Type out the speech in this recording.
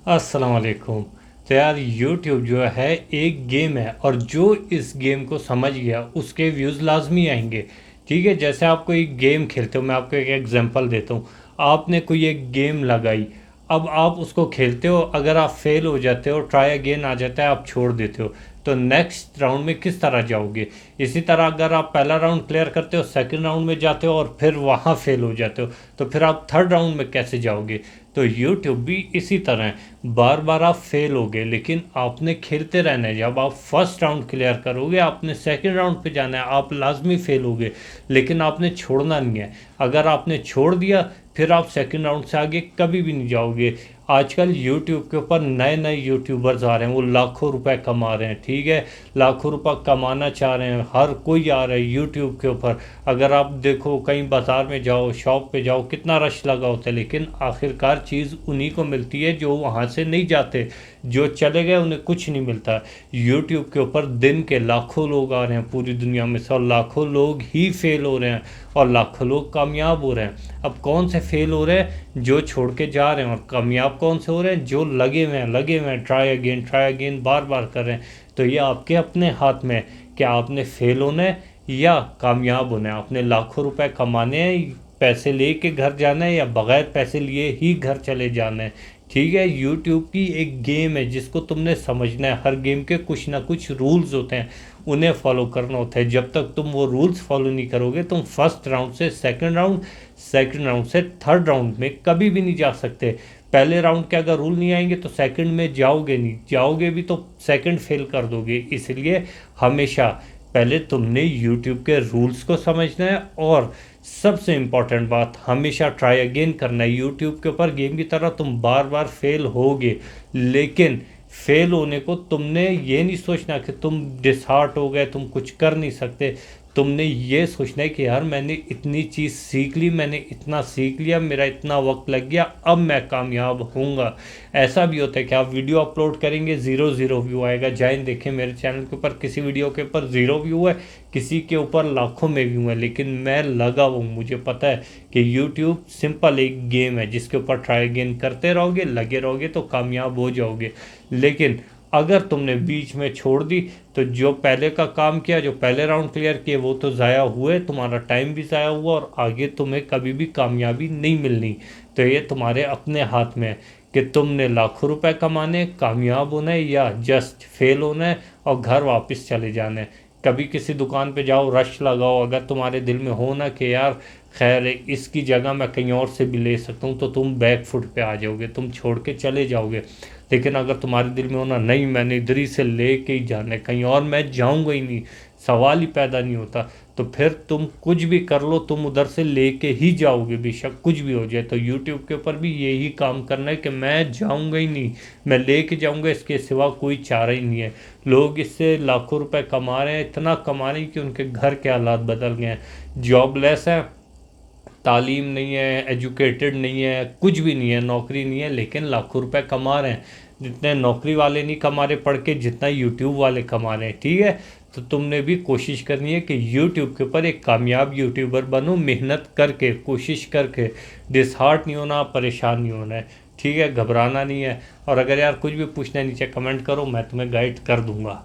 अस्सलाम वालेकुम। तो यार यूट्यूब जो है एक गेम है, और जो इस गेम को समझ गया उसके व्यूज़ लाजमी आएंगे। ठीक है, जैसे आप कोई गेम खेलते हो, मैं आपको एक एग्जांपल देता हूँ। आपने कोई एक गेम लगाई, अब आप उसको खेलते हो, अगर आप फेल हो जाते हो, ट्राई अगेन आ जाता है, आप छोड़ देते हो, तो नेक्स्ट राउंड में किस तरह जाओगे? इसी तरह अगर आप पहला राउंड क्लियर करते हो, सेकंड राउंड में जाते हो और फिर वहाँ फेल हो जाते हो, तो फिर आप थर्ड राउंड में कैसे जाओगे? तो यूट्यूब भी इसी तरह है। बार बार आप फेल होगे, लेकिन आपने खेलते रहना है। जब आप फर्स्ट राउंड क्लियर करोगे, आपने सेकंड राउंड पे जाना है, आप लाजमी फेल होगे, लेकिन आपने छोड़ना नहीं है। अगर आपने छोड़ दिया, फिर आप सेकंड राउंड से आगे कभी भी नहीं जाओगे। आजकल यूट्यूब के ऊपर नए नए यूट्यूबर्स आ रहे हैं, वो लाखों रुपए कमा रहे हैं। ठीक है, लाखों रुपए कमाना चाह रहे हैं, हर कोई आ रहा है यूट्यूब के ऊपर। अगर आप देखो, कहीं बाजार में जाओ, शॉप पे जाओ, कितना रश लगा होता है, लेकिन आखिरकार चीज़ उन्हीं को मिलती है जो वहाँ से नहीं जाते। जो चले गए उन्हें कुछ नहीं मिलता। यूट्यूब के ऊपर दिन के लाखों लोग आ रहे हैं पूरी दुनिया में से, और लाखों लोग ही फेल हो रहे हैं और लाखों लोग कामयाब हो रहे हैं। अब कौन से फेल हो रहे हैं? जो छोड़ के जा रहे हैं। और कामयाब कौन से हो रहे हैं? जो लगे हुए हैं, ट्राई अगेन बार बार कर रहे हैं। तो ये आपके अपने हाथ में है कि आपने फेल होना है या कामयाब होना है। आपने लाखों रुपए कमाने हैं, पैसे लेके घर जाना है, या बगैर पैसे लिए ही घर चले जाना है। ठीक है, यूट्यूब की एक गेम है जिसको तुमने समझना है। हर गेम के कुछ ना कुछ रूल्स होते हैं, उन्हें फॉलो करना होता है। जब तक तुम वो रूल्स फॉलो नहीं करोगे, तुम फर्स्ट राउंड से सेकंड राउंड, सेकंड राउंड से थर्ड राउंड में कभी भी नहीं जा सकते। पहले राउंड के अगर रूल नहीं आएंगे तो सेकंड में जाओगे नहीं, जाओगे भी तो सेकंड फेल कर दोगे। इसलिए हमेशा पहले तुमने यूट्यूब के रूल्स को समझना है, और सबसे इम्पॉर्टेंट बात, हमेशा ट्राई अगेन करना है। यूट्यूब के ऊपर गेम की तरह तुम बार बार फेल होगे, लेकिन फेल होने को तुमने ये नहीं सोचना कि तुम डिसहार्ट हो गए, तुम कुछ कर नहीं सकते। तुमने ये सोचना है कि यार मैंने इतनी चीज़ सीख ली, मैंने इतना सीख लिया, मेरा इतना वक्त लग गया, अब मैं कामयाब होऊंगा। ऐसा भी होता है कि आप वीडियो अपलोड करेंगे, ज़ीरो ज़ीरो व्यू आएगा। जाए देखें मेरे चैनल के ऊपर, किसी वीडियो के ऊपर ज़ीरो व्यू है, किसी के ऊपर लाखों में व्यू है, लेकिन मैं लगा हूँ। मुझे पता है कि यूट्यूब सिंपल एक गेम है जिसके ऊपर ट्राई अगेन करते रहोगे, लगे रहोगे तो कामयाब हो जाओगे। लेकिन अगर तुमने बीच में छोड़ दी, तो जो पहले का काम किया, जो पहले राउंड क्लियर किए, वो तो ज़ाया हुए, तुम्हारा टाइम भी ज़ाया हुआ, और आगे तुम्हें कभी भी कामयाबी नहीं मिलनी। तो ये तुम्हारे अपने हाथ में है कि तुमने लाखों रुपए कमाने, कामयाब होना है, या जस्ट फेल होना है और घर वापस चले जाना है। कभी किसी दुकान पे जाओ, रश लगाओ, अगर तुम्हारे दिल में हो ना कि यार खैर इसकी जगह मैं कहीं और से भी ले सकता हूँ, तो तुम बैक फुट पे आ जाओगे, तुम छोड़ के चले जाओगे। लेकिन अगर तुम्हारे दिल में होना नहीं, मैंने इधर ही से ले के ही जाना है, कहीं और मैं जाऊँगा ही नहीं, सवाल ही पैदा नहीं होता, तो फिर तुम कुछ भी कर लो, तुम उधर से लेके ही जाओगे, बेशक कुछ भी हो जाए। तो यूट्यूब के ऊपर भी यही काम करना है कि मैं जाऊंगा ही नहीं, मैं लेके जाऊंगा, इसके सिवा कोई चारा ही नहीं है। लोग इससे लाखों रुपए कमा रहे हैं, इतना कमा रहे हैं कि उनके घर के हालात बदल गए हैं। जॉबलेस है, तालीम नहीं है, एजुकेटेड नहीं है, कुछ भी नहीं है, नौकरी नहीं है, लेकिन लाखों रुपए कमा रहे हैं। जितने नौकरी वाले नहीं कमा रहे पढ़ के, जितना यूट्यूब वाले कमा रहे हैं। ठीक है, तो तुमने भी कोशिश करनी है कि यूट्यूब के ऊपर एक कामयाब यूट्यूबर बनो, मेहनत करके, कोशिश करके। डिसहार्ट नहीं होना, परेशान नहीं होना है। ठीक है, घबराना नहीं है। और अगर यार कुछ भी पूछना है, नीचे कमेंट करो, मैं तुम्हें गाइड कर दूंगा।